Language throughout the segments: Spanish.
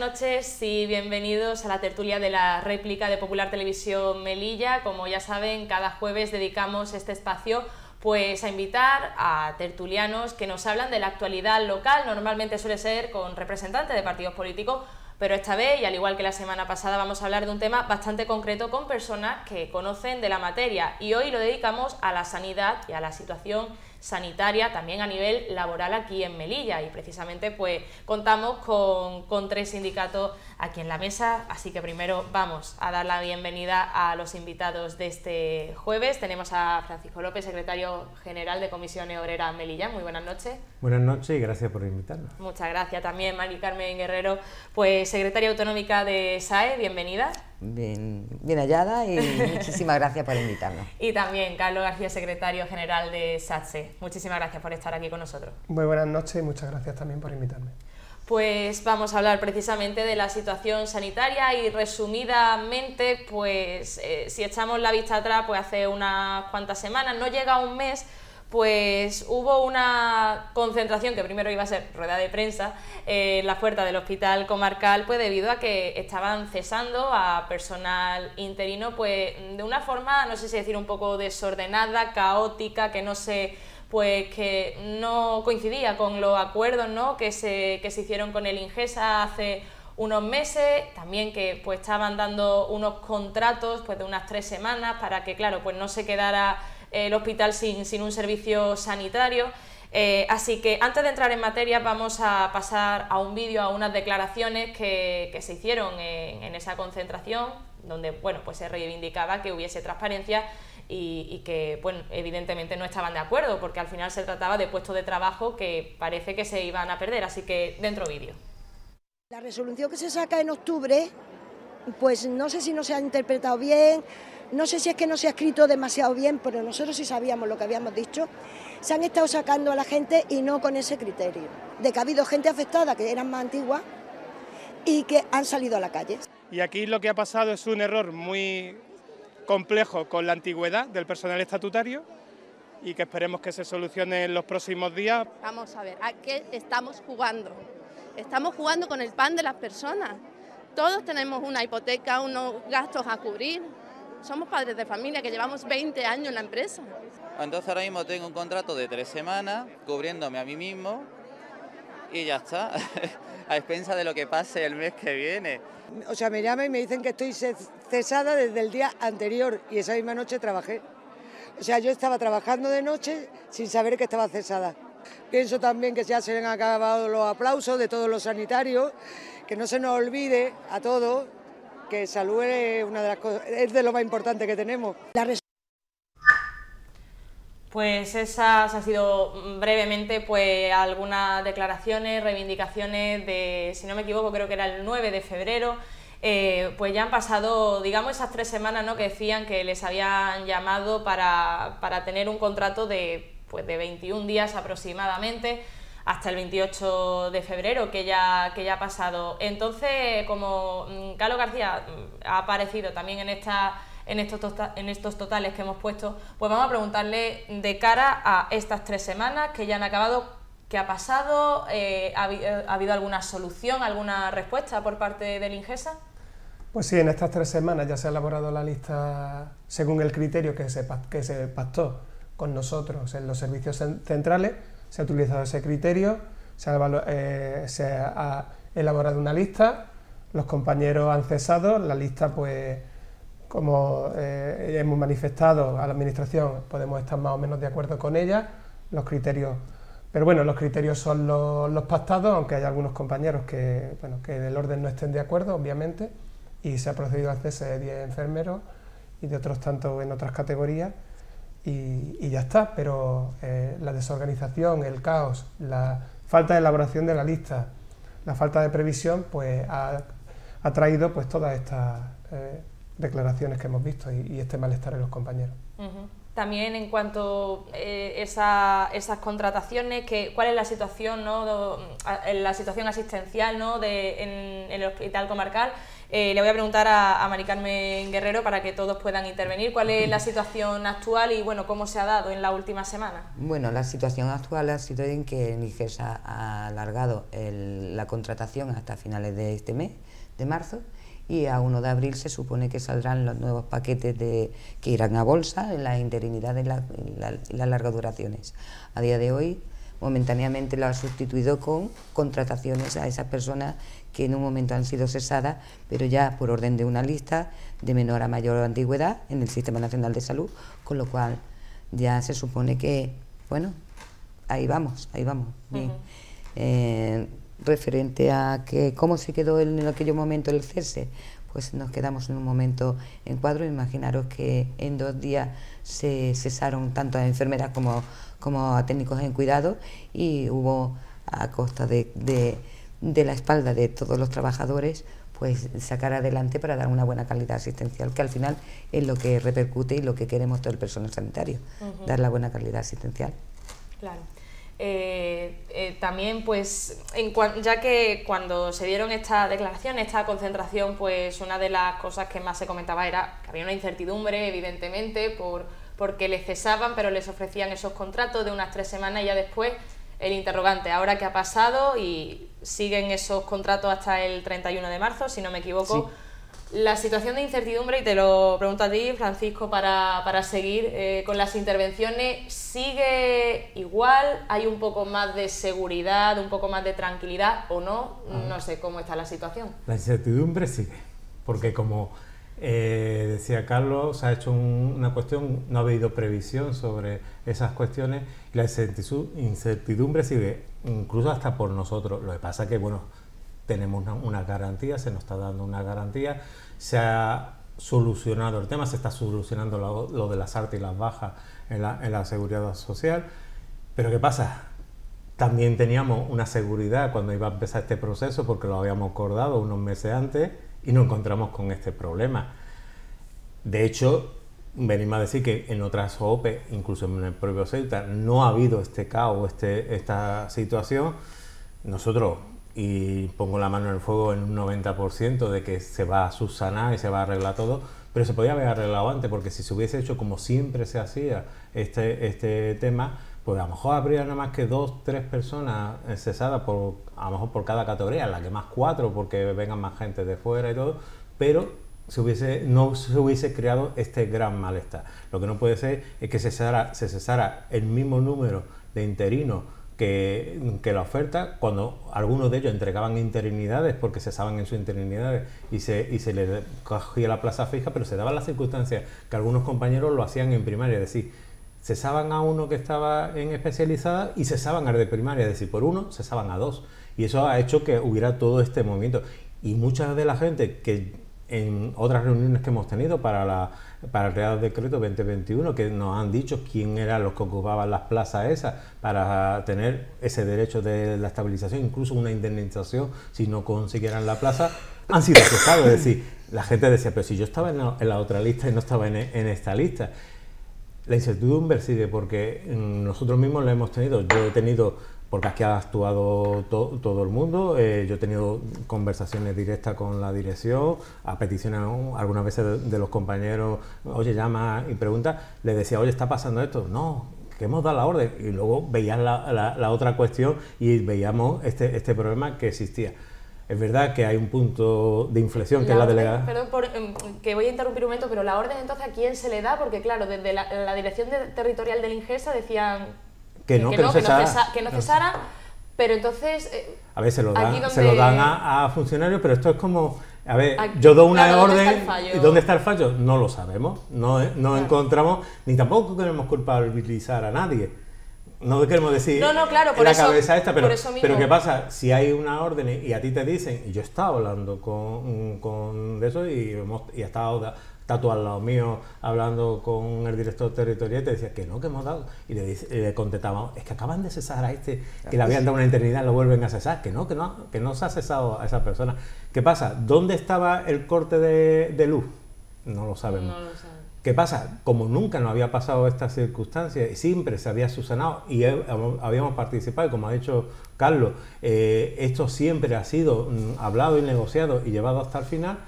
noches y bienvenidos a la tertulia de la réplica de Popular Televisión Melilla. Como ya saben, cada jueves dedicamos este espacio pues a invitar a tertulianos que nos hablan de la actualidad local. Normalmente suele ser con representantes de partidos políticos, pero esta vez, y al igual que la semana pasada, vamos a hablar de un tema bastante concreto con personas que conocen de la materia. Y hoy lo dedicamos a la sanidad y a la situación sanitaria, también a nivel laboral aquí en Melilla. Y precisamente pues contamos con tres sindicatos aquí en la mesa. Así que primero vamos a dar la bienvenida a los invitados de este jueves. Tenemos a Francisco López, secretario general de Comisiones Obreras Melilla. Muy buenas noches. Buenas noches y gracias por invitarnos. Muchas gracias. También Mari Carmen Guerrero, pues secretaria autonómica de SAE, bienvenida. Bien hallada y muchísimas gracias por invitarnos. Y también Carlos García, secretario general de SATSE. Muchísimas gracias por estar aquí con nosotros. Muy buenas noches y muchas gracias también por invitarme. Pues vamos a hablar precisamente de la situación sanitaria y resumidamente, pues si echamos la vista atrás, pues hace unas cuantas semanas, no llega a un mes, pues hubo una concentración que primero iba a ser rueda de prensa en la puerta del hospital comarcal, pues debido a que estaban cesando a personal interino pues de una forma, no sé si decir un poco desordenada, caótica, que no sé, pues que no coincidía con los acuerdos, ¿no?, que se hicieron con el Ingesa hace unos meses, también que pues estaban dando unos contratos pues de unas 3 semanas para que, claro, pues no se quedara el hospital sin un servicio sanitario. Así que antes de entrar en materia vamos a pasar a un vídeo, a unas declaraciones que se hicieron en esa concentración, donde bueno, pues se reivindicaba que hubiese transparencia y que bueno, evidentemente no estaban de acuerdo, porque al final se trataba de puestos de trabajo que parece que se iban a perder. Así que dentro vídeo. La resolución que se saca en octubre, pues no sé si no se ha interpretado bien, no sé si es que no se ha escrito demasiado bien, pero nosotros sí sabíamos lo que habíamos dicho. Se han estado sacando a la gente y no con ese criterio, de que ha habido gente afectada que eran más antiguas y que han salido a la calle. Y aquí lo que ha pasado es un error muy complejo con la antigüedad del personal estatutario y que esperemos que se solucione en los próximos días. Vamos a ver, ¿a qué estamos jugando? Estamos jugando con el pan de las personas. Todos tenemos una hipoteca, unos gastos a cubrir. Somos padres de familia que llevamos 20 años en la empresa. Entonces ahora mismo tengo un contrato de 3 semanas cubriéndome a mí mismo y ya está, a expensa de lo que pase el mes que viene. O sea, me llaman y me dicen que estoy cesada desde el día anterior y esa misma noche trabajé. O sea, yo estaba trabajando de noche sin saber que estaba cesada. Pienso también que ya se han acabado los aplausos de todos los sanitarios, que no se nos olvide a todos que salud es una de las cosas, es de lo más importante que tenemos. Pues esas han sido brevemente pues algunas declaraciones, reivindicaciones de, si no me equivoco, creo que era el 9 de febrero, pues ya han pasado, digamos, esas 3 semanas, ¿no?, que decían que les habían llamado para tener un contrato de 21 días aproximadamente, hasta el 28 de febrero, que ya ha pasado. Entonces, como Carlos García ha aparecido también en estos totales que hemos puesto, pues vamos a preguntarle de cara a estas 3 semanas que ya han acabado, ¿qué ha pasado? ¿Ha habido alguna solución, alguna respuesta por parte del Ingesa? Pues sí, en estas 3 semanas ya se ha elaborado la lista según el criterio que se pactó con nosotros en los servicios centrales. Se ha utilizado ese criterio, se ha elaborado una lista, los compañeros han cesado, la lista pues como hemos manifestado a la administración podemos estar más o menos de acuerdo con ella, los criterios, pero bueno, los criterios son los pactados, aunque hay algunos compañeros que del orden no estén de acuerdo, obviamente, y se ha procedido al cese de 10 enfermeros y de otros tantos en otras categorías. Y ya está, pero la desorganización, el caos, la falta de elaboración de la lista, la falta de previsión, pues ha traído pues todas estas declaraciones que hemos visto y este malestar en los compañeros. También en cuanto a esas contrataciones, ¿cuál es la situación, ¿no?, la situación asistencial, ¿no?, en el hospital comarcal? Le voy a preguntar a Mari Carmen Guerrero para que todos puedan intervenir. ¿Cuál es la situación actual y bueno, cómo se ha dado en la última semana? Bueno, la situación actual ha sido en que Nigesa ha alargado la contratación hasta finales de este mes, de marzo, y a 1 de abril se supone que saldrán los nuevos paquetes que irán a bolsa, en la interinidad y las largas duraciones. A día de hoy, momentáneamente lo ha sustituido con contrataciones a esas personas que en un momento han sido cesadas, pero ya por orden de una lista de menor a mayor antigüedad en el Sistema Nacional de Salud, con lo cual ya se supone que, bueno, ahí vamos, bien. Referente a que cómo se quedó en aquel momento el cese, pues nos quedamos en un momento en cuadro. Imaginaros que en 2 días se cesaron tanto a enfermeras como a técnicos en cuidado, y hubo, a costa de la espalda de todos los trabajadores, pues sacar adelante para dar una buena calidad asistencial, que al final es lo que repercute y lo que queremos todo el personal sanitario, dar la buena calidad asistencial. Claro. También, pues, ya que cuando se dieron esta declaración, esta concentración, pues una de las cosas que más se comentaba era que había una incertidumbre, evidentemente, porque les cesaban, pero les ofrecían esos contratos de unas 3 semanas, y ya después el interrogante, ¿ahora qué ha pasado? Y siguen esos contratos hasta el 31 de marzo, si no me equivoco. Sí. La situación de incertidumbre, y te lo pregunto a ti, Francisco, para seguir con las intervenciones, ¿sigue igual? ¿Hay un poco más de seguridad, un poco más de tranquilidad o no? No sé cómo está la situación. La incertidumbre sigue, porque como decía Carlos, se ha hecho una cuestión, no ha habido previsión sobre esas cuestiones, y la incertidumbre sigue, incluso hasta por nosotros. Lo que pasa es que, bueno, tenemos una garantía, se nos está dando una garantía, se ha solucionado el tema, se está solucionando lo de las altas y las bajas en la seguridad social, pero ¿qué pasa? También teníamos una seguridad cuando iba a empezar este proceso, porque lo habíamos acordado unos meses antes y nos encontramos con este problema. De hecho, venimos a decir que en otras OPE, incluso en el propio Ceuta, no ha habido este caos, esta situación. Nosotros, y pongo la mano en el fuego en un 90% de que se va a subsanar y se va a arreglar todo, pero se podía haber arreglado antes, porque si se hubiese hecho como siempre se hacía este tema, pues a lo mejor habría nada más que 2, 3 personas cesadas, a lo mejor por cada categoría, la que más 4 porque vengan más gente de fuera y todo, pero no se hubiese creado este gran malestar. Lo que no puede ser es que se cesara el mismo número de interinos que la oferta, cuando algunos de ellos entregaban interinidades porque cesaban en sus interinidades y se les cogía la plaza fija, pero se daban las circunstancias que algunos compañeros lo hacían en primaria, es decir, cesaban a uno que estaba en especializada y cesaban al de primaria, es decir, por uno cesaban a 2, y eso ha hecho que hubiera todo este movimiento. Y mucha de la gente que en otras reuniones que hemos tenido para el Real Decreto 2021, que nos han dicho quién eran los que ocupaban las plazas esas para tener ese derecho de la estabilización, incluso una indemnización si no consiguieran la plaza, han sido cesados. Es decir, la gente decía, pero si yo estaba en la otra lista y no estaba en esta lista. La incertidumbre sigue, porque nosotros mismos la hemos tenido. Yo he tenido, porque aquí ha actuado todo el mundo, yo he tenido conversaciones directas con la dirección, a peticiones algunas veces de los compañeros, oye, llama y pregunta, les decía, oye, ¿está pasando esto? No, que hemos dado la orden, y luego veían la otra cuestión y veíamos este problema que existía. Es verdad que hay un punto de inflexión, que es la delegada. Perdón, que voy a interrumpir un momento, pero la orden entonces, ¿a quién se le da? Porque claro, desde la Dirección Territorial del Ingesa decían que no cesara, pero entonces... a ver, se lo dan a funcionarios, pero esto es como... A ver, yo doy una orden, ¿y dónde está el fallo? No lo sabemos, no encontramos, ni tampoco queremos culpabilizar a nadie. No queremos decir claro, por la eso, cabeza esta, pero ¿qué pasa? Si hay una orden y a ti te dicen, y yo he estado hablando con de eso y he estado tú al lado mío hablando con el director territorial, y te decía que hemos dado, y le contestábamos, es que acaban de cesar a este, que le habían dado una eternidad, lo vuelven a cesar, que no se ha cesado a esa persona. ¿Qué pasa? ¿Dónde estaba el corte de luz? No lo sabemos. No lo sabemos. ¿Qué pasa? Como nunca nos había pasado estas circunstancias y siempre se había subsanado y habíamos participado, y como ha dicho Carlos, esto siempre ha sido hablado y negociado y llevado hasta el final,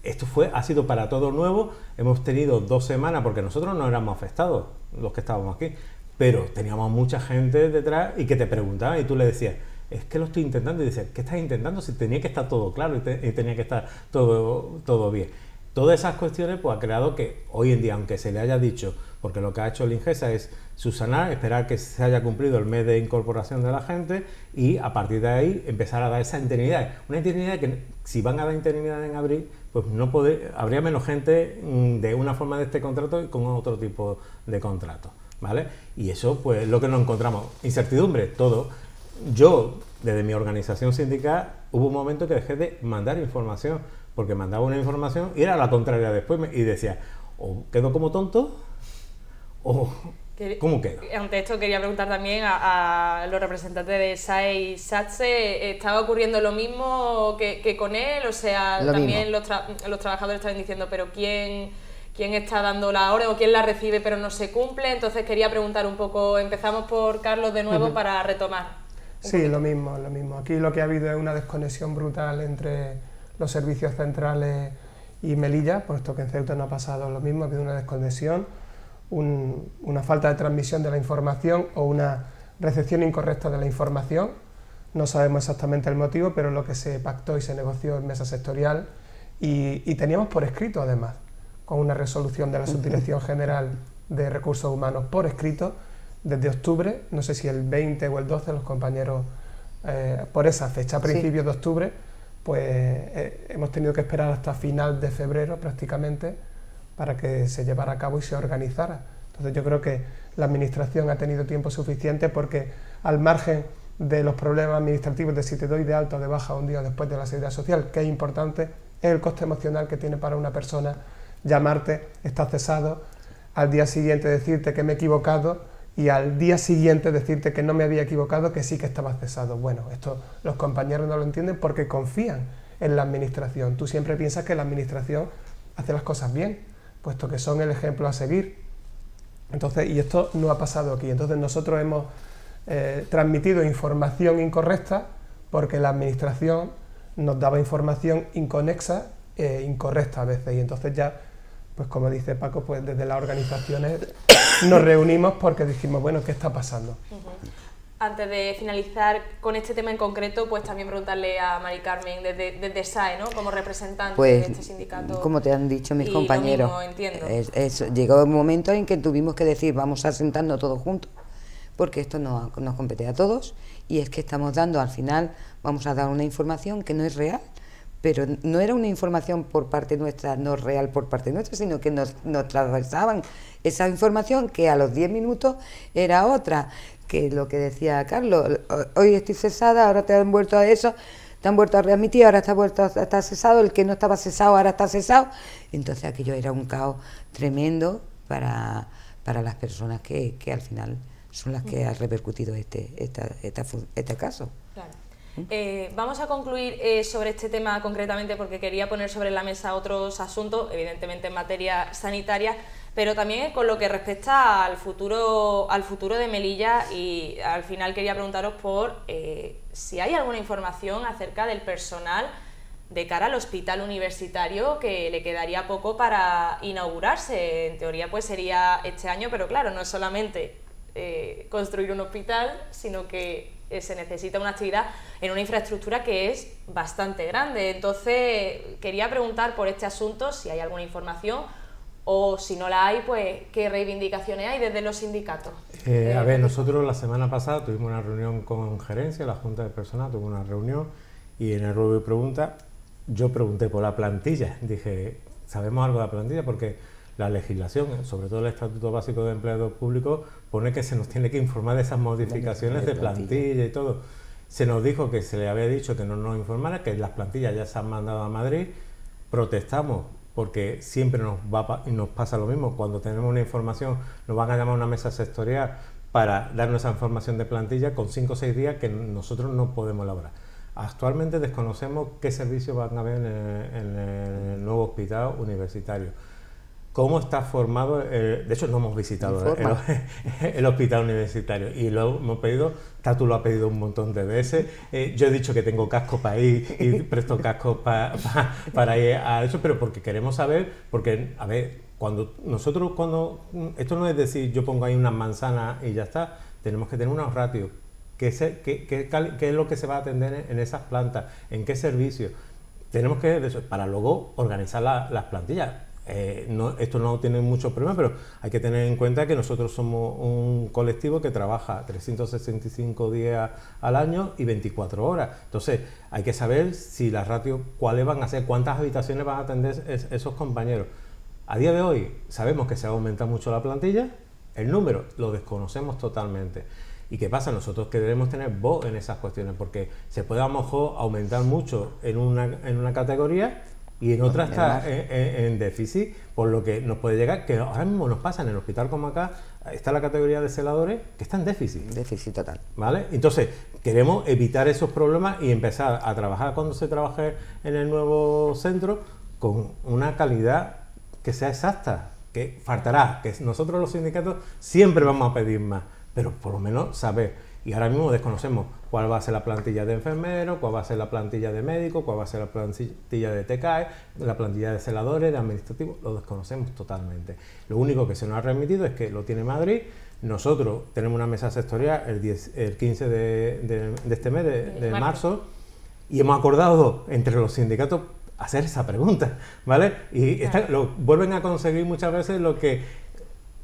esto ha sido para todo nuevo. Hemos tenido 2 semanas, porque nosotros no éramos afectados, los que estábamos aquí, pero teníamos mucha gente detrás y que te preguntaban y tú le decías, es que lo estoy intentando, y dices, ¿qué estás intentando? Si tenía que estar todo claro y tenía que estar todo bien. Todas esas cuestiones pues ha creado que hoy en día, aunque se le haya dicho, porque lo que ha hecho el Ingesa es subsanar, esperar que se haya cumplido el mes de incorporación de la gente y a partir de ahí empezar a dar esa interinidad. Una interinidad que si van a dar interinidad en abril, pues habría menos gente de una forma de este contrato y con otro tipo de contrato, ¿vale? Y eso pues es lo que nos encontramos. Incertidumbre, todo. Yo, desde mi organización sindical, hubo un momento que dejé de mandar información, porque mandaba una información y era la contraria después y decía, o quedo como tonto o ¿cómo quedo? Ante esto quería preguntar también a los representantes de SAE y SATSE, ¿estaba ocurriendo lo mismo que con él? O sea, lo también los trabajadores estaban diciendo, pero ¿quién está dando la orden o quién la recibe pero no se cumple? Entonces quería preguntar un poco, empezamos por Carlos de nuevo para retomar. Sí, lo mismo. Aquí lo que ha habido es una desconexión brutal entre los servicios centrales y Melilla, puesto que en Ceuta no ha pasado lo mismo, ha habido una desconexión, una falta de transmisión de la información o una recepción incorrecta de la información. No sabemos exactamente el motivo, pero lo que se pactó y se negoció en mesa sectorial y teníamos por escrito además, con una resolución de la Subdirección General de Recursos Humanos por escrito, desde octubre, no sé si el 20 o el 12, los compañeros, por esa fecha, a principios de octubre, pues hemos tenido que esperar hasta final de febrero prácticamente para que se llevara a cabo y se organizara. Entonces yo creo que la Administración ha tenido tiempo suficiente porque al margen de los problemas administrativos de si te doy de alta o de baja un día después de la Seguridad Social, que es importante, es el coste emocional que tiene para una persona llamarte, estás cesado, al día siguiente decirte que me he equivocado y al día siguiente decirte que no me había equivocado, que sí que estabas cesado. Bueno, esto los compañeros no lo entienden porque confían en la Administración. Tú siempre piensas que la Administración hace las cosas bien, puesto que son el ejemplo a seguir. Entonces, y esto no ha pasado aquí. Entonces nosotros hemos transmitido información incorrecta porque la Administración nos daba información inconexa e incorrecta a veces. Y entonces ya, pues como dice Paco, pues desde las organizaciones nos reunimos porque dijimos, bueno, ¿qué está pasando? Antes de finalizar con este tema en concreto, pues también preguntarle a Mari Carmen desde SAE, ¿no? Como representante pues, de este sindicato. Como te han dicho mis compañeros, lo mismo, entiendo. Llegó un momento en que tuvimos que decir, vamos a sentarnos todos juntos, porque esto nos compete a todos, y es que estamos dando, al final, vamos a dar una información que no es real, pero no era una información por parte nuestra, no real por parte nuestra, sino que nos trasladaban esa información que a los 10 minutos era otra, que lo que decía Carlos, hoy estoy cesada, ahora te han vuelto a eso, te han vuelto a readmitir, ahora está cesado, el que no estaba cesado ahora está cesado. Entonces aquello era un caos tremendo para las personas que al final son las que ha repercutido este caso. Claro. Vamos a concluir sobre este tema concretamente porque quería poner sobre la mesa otros asuntos, evidentemente en materia sanitaria, pero también con lo que respecta al futuro de Melilla, y al final quería preguntaros por si hay alguna información acerca del personal de cara al hospital universitario, que le quedaría poco para inaugurarse. En teoría pues sería este año, pero claro, no es solamente construir un hospital, sino que se necesita una actividad en una infraestructura que es bastante grande. Entonces quería preguntar por este asunto si hay alguna información, o si no la hay, pues qué reivindicaciones hay desde los sindicatos. A ver, nosotros la semana pasada tuvimos una reunión con gerencia, la Junta de Personal tuvo una reunión, y en el ruego y pregunta yo pregunté por la plantilla. Dije, ¿sabemos algo de la plantilla? Porque la legislación, sobre todo el Estatuto Básico de Empleados Públicos, pone que se nos tiene que informar de esas modificaciones de plantilla y todo. Se nos dijo que se le había dicho que no nos informara, que las plantillas ya se han mandado a Madrid. Protestamos porque siempre nos pasa lo mismo. Cuando tenemos una información nos van a llamar a una mesa sectorial para darnos esa información de plantilla con 5 o 6 días que nosotros no podemos elaborar. Actualmente desconocemos qué servicios van a haber en el nuevo hospital universitario. cómo está formado, de hecho no hemos visitado el hospital universitario y lo hemos pedido, Tatu lo ha pedido un montón de veces, yo he dicho que tengo casco para ir y presto casco para ir a eso, pero porque queremos saber, porque a ver, cuando esto no es decir yo pongo ahí unas manzanas y ya está, tenemos que tener unos ratios, qué es lo que se va a atender en esas plantas, en qué servicios, tenemos que, para luego organizar las plantillas. Esto no tiene muchos problemas, pero hay que tener en cuenta que nosotros somos un colectivo que trabaja 365 días al año y 24 horas. Entonces, hay que saber si las ratios, cuáles van a ser, cuántas habitaciones van a atender esos compañeros. A día de hoy sabemos que se aumenta mucho la plantilla, el número lo desconocemos totalmente. ¿Y qué pasa? Nosotros queremos tener voz en esas cuestiones, porque se puede a lo mejor aumentar mucho en una categoría y en otra está en déficit, por lo que nos puede llegar, que ahora mismo nos pasa en el hospital como acá, está la categoría de celadores que está en déficit. Déficit total. ¿Vale? Entonces, queremos evitar esos problemas y empezar a trabajar cuando se trabaje en el nuevo centro con una calidad que sea exacta, que faltará, que nosotros los sindicatos siempre vamos a pedir más, pero por lo menos saber. Y ahora mismo desconocemos cuál va a ser la plantilla de enfermeros, cuál va a ser la plantilla de médicos, cuál va a ser la plantilla de TCAE, la plantilla de celadores, de administrativos, lo desconocemos totalmente. Lo único que se nos ha remitido es que lo tiene Madrid. Nosotros tenemos una mesa sectorial el 15 de este mes, de marzo, y hemos acordado entre los sindicatos hacer esa pregunta, ¿vale? Y lo vuelven a conseguir muchas veces lo que...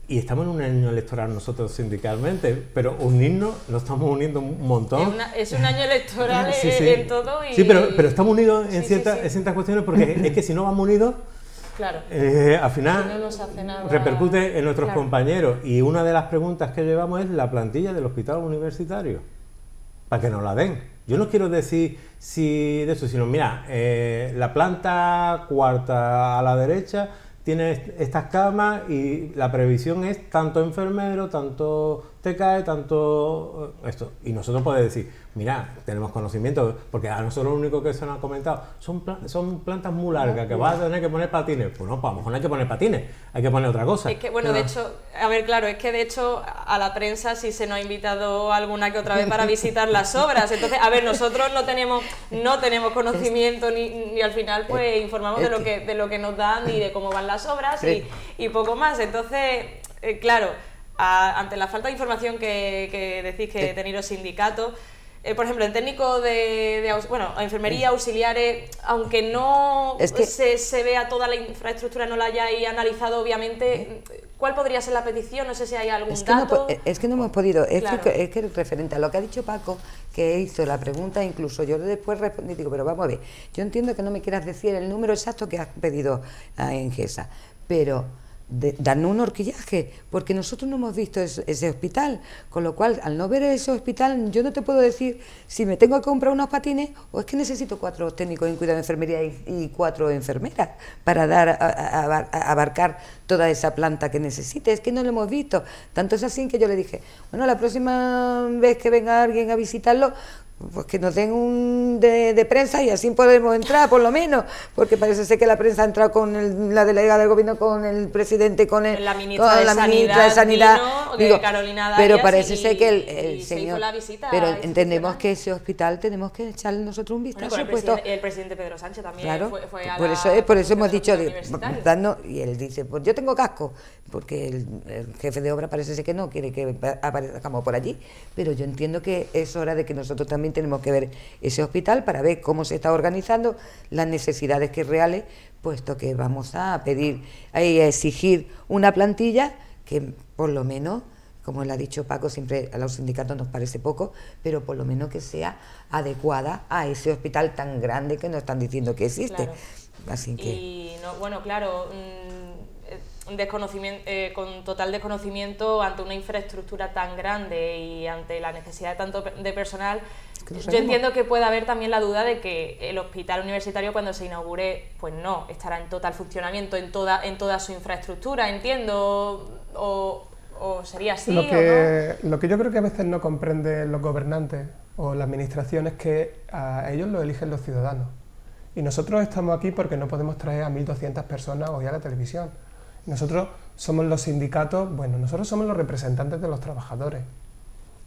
Y estamos en un año electoral nosotros sindicalmente, pero unirnos, nos estamos uniendo un montón. Es un año electoral sí. en todo y... Sí, pero estamos unidos en ciertas cuestiones, porque es que si no vamos unidos, claro, al final no nos hace nada... repercute en nuestros compañeros. Y una de las preguntas que llevamos es la plantilla del hospital universitario, para que nos la den. Yo no quiero decir si de eso, sino mira, la planta cuarta a la derecha tiene estas camas y la previsión es tanto enfermero, tanto TCAE, tanto esto. Y nosotros podemos decir, mira, tenemos conocimiento, porque a nosotros lo único que se nos ha comentado son plantas muy largas, que vas a tener que poner patines. Pues no, pues a lo mejor no hay que poner patines, hay que poner otra cosa. Es que, bueno, de hecho, a ver, claro, es que de hecho a la prensa sí se nos ha invitado alguna que otra vez para visitar las obras. Entonces, a ver, nosotros no tenemos conocimiento ni al final pues informamos de lo que nos dan y de cómo van las obras y poco más. Entonces, claro, ante la falta de información que decís que tenéis los sindicatos, por ejemplo, el técnico enfermería, auxiliares, aunque no se vea toda la infraestructura, no la hayáis analizado, obviamente, ¿cuál podría ser la petición? No sé si hay algún dato. Es que no hemos podido, Claro. es que referente a lo que ha dicho Paco, que hizo la pregunta, incluso yo después respondí, digo, pero vamos a ver, yo entiendo que no me quieras decir el número exacto que has pedido a Engesa, pero... darnos un horquillaje, porque nosotros no hemos visto ese hospital, con lo cual al no ver ese hospital yo no te puedo decir si me tengo que comprar unos patines o es que necesito 4 técnicos en cuidado de enfermería y 4 enfermeras para abarcar toda esa planta que necesite. Es que no lo hemos visto, tanto es así que yo le dije, bueno, la próxima vez que venga alguien a visitarlo, pues que nos den de prensa y así podemos entrar, por lo menos, porque parece ser que la prensa ha entrado con la delegada del gobierno, con el presidente, con la ministra de Sanidad, digo, Carolina Darias, pero parece ser que el se señor... hizo la visita pero entendemos que ese hospital tenemos que echarle nosotros un vistazo. Bueno, el presidente Pedro Sánchez también claro, fue a por eso hemos dicho, y él dice, pues yo tengo casco, porque el jefe de obra parece ser que no quiere que aparezcamos por allí, pero yo entiendo que es hora de que nosotros también tenemos que ver ese hospital para ver cómo se está organizando, las necesidades que reales, puesto que vamos a pedir y a exigir una plantilla que por lo menos, como le ha dicho Paco, siempre a los sindicatos nos parece poco, pero por lo menos que sea adecuada a ese hospital tan grande que nos están diciendo que existe. Claro. Así que... Y no, bueno, claro, con total desconocimiento ante una infraestructura tan grande y ante la necesidad tanto de personal, yo entiendo que puede haber también la duda de que el hospital universitario cuando se inaugure pues no estará en total funcionamiento en toda su infraestructura, entiendo, o sería así. Lo que yo creo que a veces no comprenden los gobernantes o la administración es que a ellos lo eligen los ciudadanos y nosotros estamos aquí porque no podemos traer a 1.200 personas hoy a la televisión. Nosotros somos los sindicatos, bueno, nosotros somos los representantes de los trabajadores.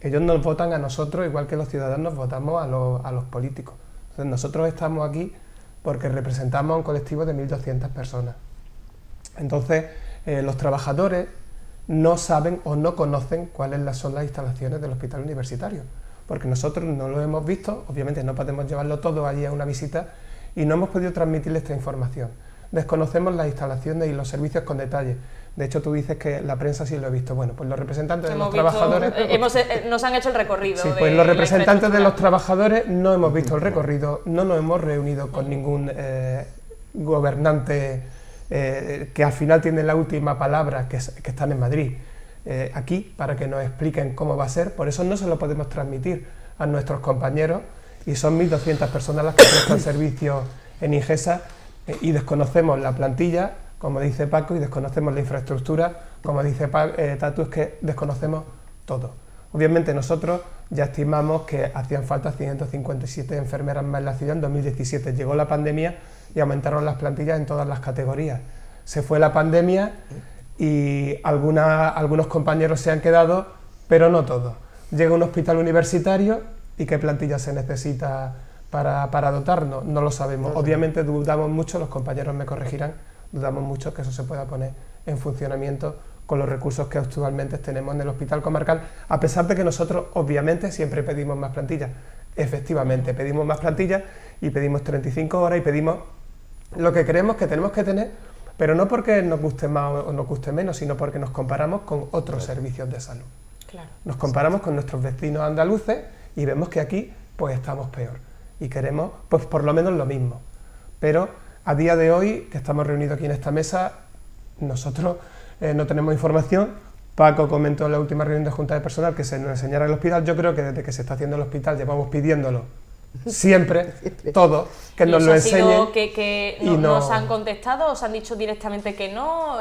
Ellos nos votan a nosotros igual que los ciudadanos votamos a los políticos. Entonces nosotros estamos aquí porque representamos a un colectivo de 1.200 personas. Entonces los trabajadores no saben o no conocen cuáles son las instalaciones del hospital universitario, porque nosotros no lo hemos visto, obviamente no podemos llevarlo todo allí a una visita y no hemos podido transmitirle esta información. Desconocemos las instalaciones y los servicios con detalle. De hecho, tú dices que la prensa sí lo ha visto. Bueno, pues los representantes de los trabajadores... nos han hecho el recorrido. Sí, pues los representantes de los trabajadores no hemos visto el recorrido, no nos hemos reunido con ningún gobernante que al final tiene la última palabra, que están en Madrid, aquí, para que nos expliquen cómo va a ser. Por eso no se lo podemos transmitir a nuestros compañeros, y son 1.200 personas las que prestan servicio en Ingesa, y desconocemos la plantilla, como dice Paco, y desconocemos la infraestructura, como dice Tatu, es que desconocemos todo. Obviamente nosotros ya estimamos que hacían falta 157 enfermeras más en la ciudad en 2017. Llegó la pandemia y aumentaron las plantillas en todas las categorías. Se fue la pandemia y algunos compañeros se han quedado, pero no todos. Llega un hospital universitario y ¿qué plantilla se necesita para dotarnos? No lo sabemos. Obviamente dudamos mucho, los compañeros me corregirán, dudamos mucho que eso se pueda poner en funcionamiento con los recursos que actualmente tenemos en el hospital comarcal, a pesar de que nosotros obviamente siempre pedimos más plantillas. Efectivamente, pedimos más plantillas y pedimos 35 horas y pedimos lo que creemos que tenemos que tener, pero no porque nos guste más o nos guste menos, sino porque nos comparamos con otros servicios de salud. Claro. Nos comparamos con nuestros vecinos andaluces y vemos que aquí pues estamos peor y queremos pues por lo menos lo mismo. Pero a día de hoy, que estamos reunidos aquí en esta mesa, nosotros no tenemos información. Paco comentó en la última reunión de junta de personal que se nos enseñara el hospital. Yo creo que desde que se está haciendo el hospital llevamos pidiéndolo siempre, todo, que nos lo enseñen. Que ¿nos han contestado o os han dicho directamente que no?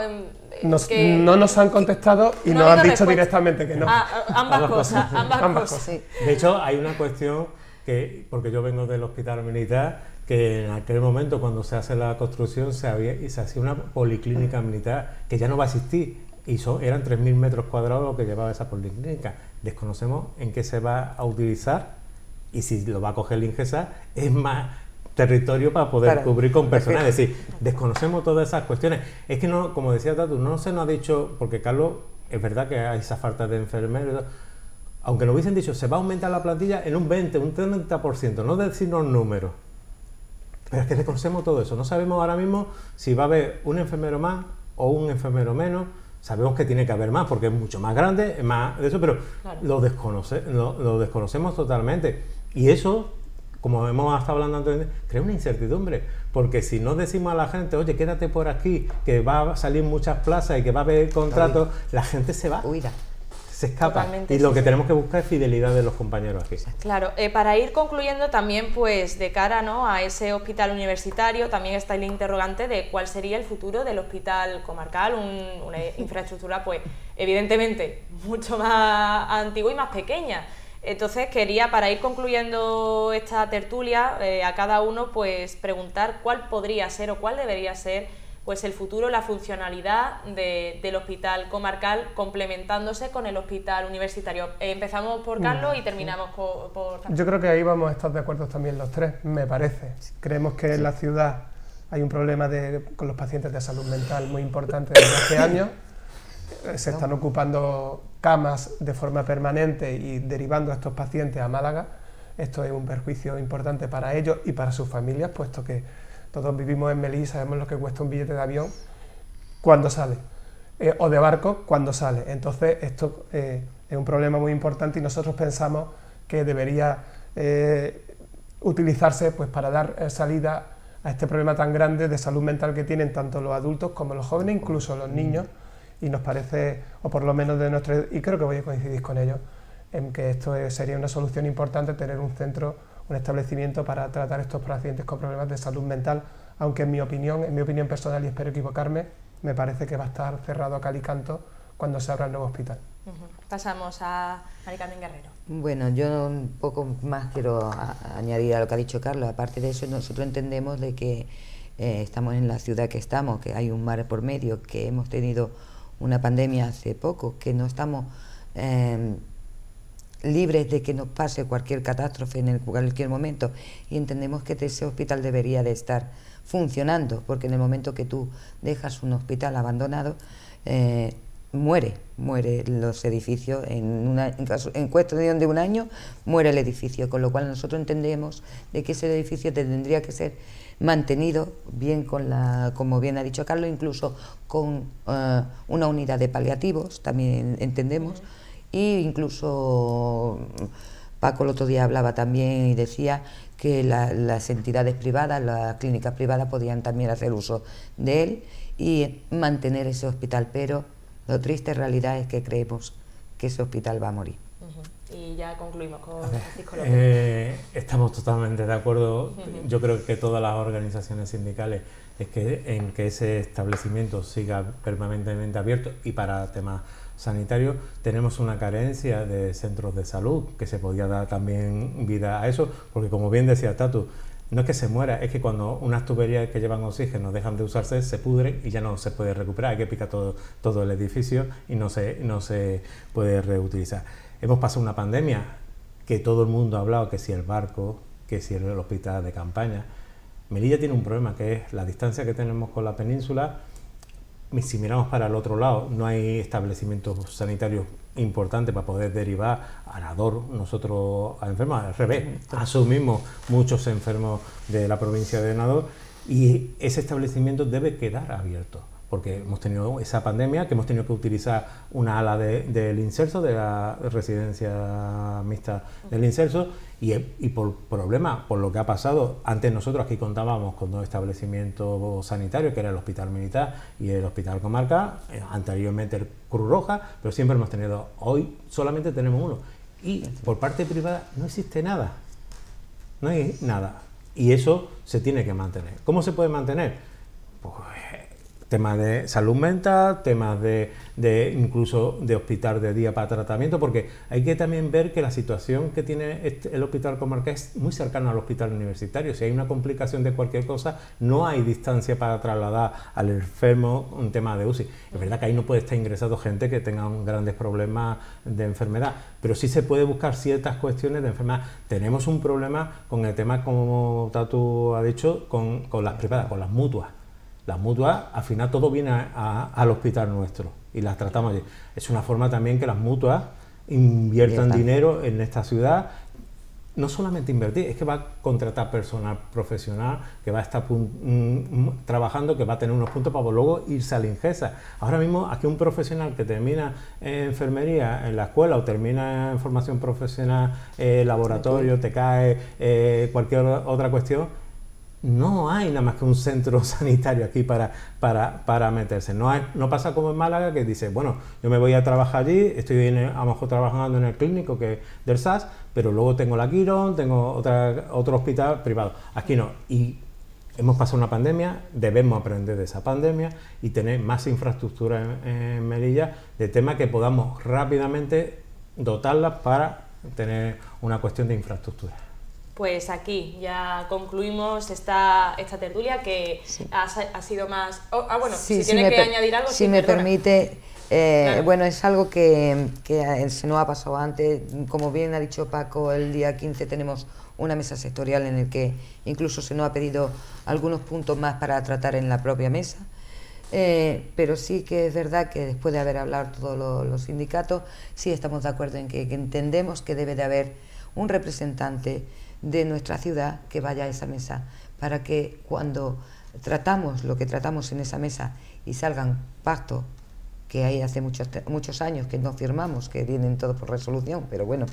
No nos han contestado y nos han dicho directamente que no. Ambas cosas. Sí. De hecho, hay una cuestión que, porque yo vengo del hospital militar, que en aquel momento cuando se hace la construcción se hacía una policlínica militar que ya no va a existir y eran 3.000 metros cuadrados lo que llevaba esa policlínica. Desconocemos en qué se va a utilizar y si lo va a coger el Ingesa es más territorio para poder cubrir con personal. Es decir, desconocemos todas esas cuestiones. Es que no, como decía Tatu, no se nos ha dicho, porque Carlos, es verdad que hay esa falta de enfermeros, aunque nos hubiesen dicho se va a aumentar la plantilla en un 20, un 30%, no decirnos números. Pero es que desconocemos todo eso, no sabemos ahora mismo si va a haber un enfermero más o un enfermero menos. Sabemos que tiene que haber más porque es mucho más grande, es más de eso, pero claro, lo desconocemos totalmente. Y eso, como hemos estado hablando antes, crea una incertidumbre, porque si no decimos a la gente, oye, quédate por aquí, que va a salir muchas plazas y que va a haber contratos, la gente se va. Se escapa. Totalmente, y lo que tenemos que buscar es fidelidad de los compañeros aquí. Claro, para ir concluyendo también, pues de cara, ¿no?, a ese hospital universitario, también está el interrogante de cuál sería el futuro del hospital comarcal, una infraestructura pues evidentemente mucho más antigua y más pequeña. Entonces quería, para ir concluyendo esta tertulia, a cada uno pues preguntar cuál podría ser o cuál debería ser pues el futuro, la funcionalidad del hospital comarcal complementándose con el hospital universitario. Empezamos por Carlos y terminamos por... Yo creo que ahí vamos a estar de acuerdo también los tres, me parece. Creemos que en la ciudad hay un problema con los pacientes de salud mental muy importante desde hace años. Se están ocupando camas de forma permanente y derivando a estos pacientes a Málaga. Esto es un perjuicio importante para ellos y para sus familias, puesto que todos vivimos en Melilla y sabemos lo que cuesta un billete de avión cuando sale, o de barco cuando sale. Entonces esto es un problema muy importante y nosotros pensamos que debería utilizarse pues, para dar salida a este problema tan grande de salud mental que tienen tanto los adultos como los jóvenes, incluso los niños, y nos parece, o por lo menos de nuestro, y creo que voy a coincidir con ellos, en que esto sería una solución importante, tener un centro, un establecimiento para tratar estos pacientes con problemas de salud mental, aunque en mi opinión personal, y espero equivocarme, me parece que va a estar cerrado a cal y canto cuando se abra el nuevo hospital. Pasamos a Mari Carmen Guerrero. Bueno, yo un poco más quiero añadir a lo que ha dicho Carlos. Aparte de eso, nosotros entendemos de que estamos en la ciudad que estamos, que hay un mar por medio, que hemos tenido una pandemia hace poco, que no estamos libres de que nos pase cualquier catástrofe en cualquier momento, y entendemos que ese hospital debería de estar funcionando, porque en el momento que tú dejas un hospital abandonado, muere los edificios, en cuestión de un año muere el edificio, con lo cual nosotros entendemos de que ese edificio tendría que ser mantenido bien como bien ha dicho Carlos, incluso con una unidad de paliativos, también entendemos, e incluso Paco el otro día hablaba también y decía que las entidades privadas, las clínicas privadas podían también hacer uso de él y mantener ese hospital, pero la triste realidad es que creemos que ese hospital va a morir. Y ya concluimos con Francisco López. Estamos totalmente de acuerdo. Yo creo que todas las organizaciones sindicales en que ese establecimiento siga permanentemente abierto, y para temas sanitarios tenemos una carencia de centros de salud, que se podía dar también vida a eso, porque como bien decía Tatu, no es que se muera, es que cuando unas tuberías que llevan oxígeno dejan de usarse, se pudren y ya no se puede recuperar, hay que picar todo el edificio y no se puede reutilizar. Hemos pasado una pandemia que todo el mundo ha hablado, que si el barco, que si el hospital de campaña. Melilla tiene un problema, que es la distancia que tenemos con la península. Si miramos para el otro lado, no hay establecimientos sanitarios importantes para poder derivar a Nador nosotros a enfermos, al revés, asumimos muchos enfermos de la provincia de Nador, y ese establecimiento debe quedar abierto, porque hemos tenido esa pandemia, que hemos tenido que utilizar una ala del Inserso, de la residencia mixta del Inserso, y por problemas, por lo que ha pasado. Antes nosotros aquí contábamos con 2 establecimientos sanitarios, que era el Hospital Militar y el Hospital Comarca, anteriormente el Cruz Roja, pero siempre hemos tenido, hoy solamente tenemos uno, y por parte privada no existe nada, no hay nada, y eso se tiene que mantener. ¿Cómo se puede mantener? Pues temas de salud mental, temas de incluso de hospital de día para tratamiento, porque hay que también ver que la situación que tiene el hospital comarcal es muy cercana al hospital universitario. Si hay una complicación de cualquier cosa, no hay distancia para trasladar al enfermo un tema de UCI. Es verdad que ahí no puede estar ingresado gente que tenga grandes problemas de enfermedad, pero sí se puede buscar ciertas cuestiones de enfermedad. Tenemos un problema con el tema, como Tatu ha dicho, con las privadas, con las mutuas. Las mutuas, al final todo viene al hospital nuestro y las tratamos allí. Es una forma también que las mutuas inviertan dinero en esta ciudad. No solamente invertir, es que va a contratar personal profesional que va a estar trabajando, que va a tener unos puntos para luego irse a la Ingesa. Ahora mismo aquí un profesional que termina en enfermería en la escuela o termina en formación profesional, laboratorio, te cae cualquier otra cuestión, no hay nada más que un centro sanitario aquí para meterse. No pasa como en Málaga, que dice, bueno, yo me voy a trabajar allí, estoy a lo mejor trabajando en el clínico del SAS, pero luego tengo la Quirón, tengo otro hospital privado. Aquí no. Y hemos pasado una pandemia, debemos aprender de esa pandemia y tener más infraestructura en Melilla, de temas que podamos rápidamente dotarlas para tener una cuestión de infraestructura. Pues aquí ya concluimos esta tertulia, que sí. ha sido más... bueno, sí, si tiene que añadir algo... Si me permite, claro. Bueno, es algo que se nos ha pasado antes. Como bien ha dicho Paco, el día 15 tenemos una mesa sectorial en el que incluso se nos ha pedido algunos puntos más para tratar en la propia mesa. Pero sí que es verdad que después de haber hablado todos los sindicatos, sí estamos de acuerdo en que entendemos que debe de haber un representante de nuestra ciudad que vaya a esa mesa, para que cuando tratamos lo que tratamos en esa mesa y salgan pactos que hay hace muchos años que no firmamos, que vienen todos por resolución, pero bueno,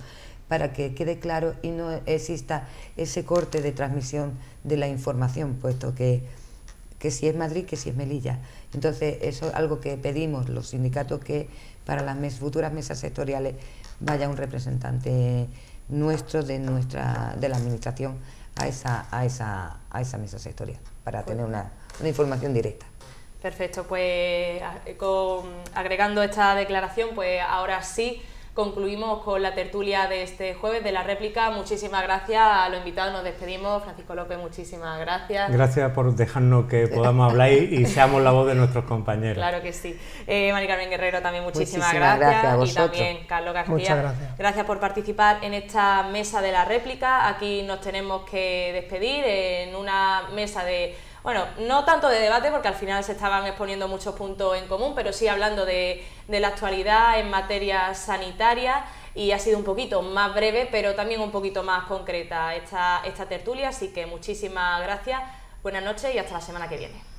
para que quede claro y no exista ese corte de transmisión de la información, puesto que si es Madrid, que si es Melilla. Entonces eso es algo que pedimos los sindicatos, que para las futuras mesas sectoriales vaya un representante nuestro de la administración a esa mesa sectorial, para tener una información directa. Perfecto, pues agregando esta declaración, pues ahora sí concluimos con la tertulia de este jueves de la réplica. Muchísimas gracias a los invitados, nos despedimos. Francisco López, muchísimas gracias. Gracias por dejarnos que podamos hablar y seamos la voz de nuestros compañeros. Claro que sí. Mari Carmen Guerrero, también muchísimas gracias a y también Carlos García. Muchas Gracias por participar en esta mesa de la réplica. Aquí nos tenemos que despedir en una mesa de... Bueno, no tanto de debate porque al final se estaban exponiendo muchos puntos en común, pero sí hablando de la actualidad en materia sanitaria, y ha sido un poquito más breve, pero también un poquito más concreta esta tertulia, así que muchísimas gracias, buenas noches y hasta la semana que viene.